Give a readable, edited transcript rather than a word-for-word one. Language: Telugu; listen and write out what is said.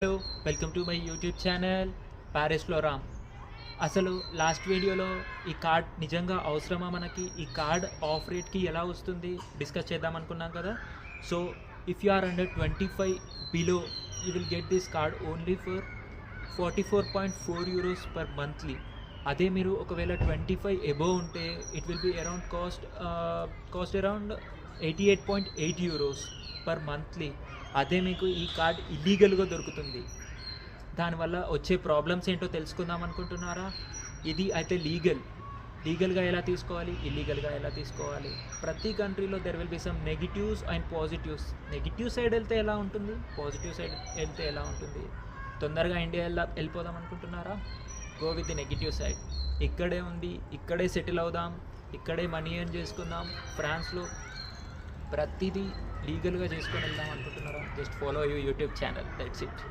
Hello, welcome to my YouTube channel ప్యారిస్లో రామ్. అసలు లాస్ట్ వీడియోలో ఈ కార్డ్ నిజంగా అవసరమా, మనకి ఈ కార్డ్ ఆఫ్ రేట్కి ఎలా వస్తుంది డిస్కస్ చేద్దాం అనుకున్నాం కదా. So if you are under 25 below you will get this card only for 44.4 euros per monthly. అదే మీరు ఒకవేళ 25 ఎబోవ్ ఉంటే it will be around cost around 88.8 euros per monthly. అదే మీకు ఈ కార్డ్ ఇల్లీగల్గా దొరుకుతుంది. దానివల్ల వచ్చే ప్రాబ్లమ్స్ ఏంటో తెలుసుకుందాం అనుకుంటున్నారా? ఇది అయితే లీగల్గా ఎలా తీసుకోవాలి, ఇల్లీగల్గా ఎలా తీసుకోవాలి. ప్రతి కంట్రీలో there will be some negatives and positives. Negative side వెళ్తే ఎలా ఉంటుంది, పాజిటివ్ సైడ్ వెళ్తే ఎలా ఉంటుంది. తొందరగా ఇండియా వెళ్ళిపోదాం అనుకుంటున్నారా? Go with the negative side. ఇక్కడే ఉంది, ఇక్కడే సెటిల్ అవుదాం, ఇక్కడే మనీ ఎర్న్ చేసుకుందాం. ఫ్రాన్స్లో ప్రతిదీ లీగల్గా చేసుకొని వెళ్దాం అనుకుంటున్నారా? Just follow YouTube channel, that's it.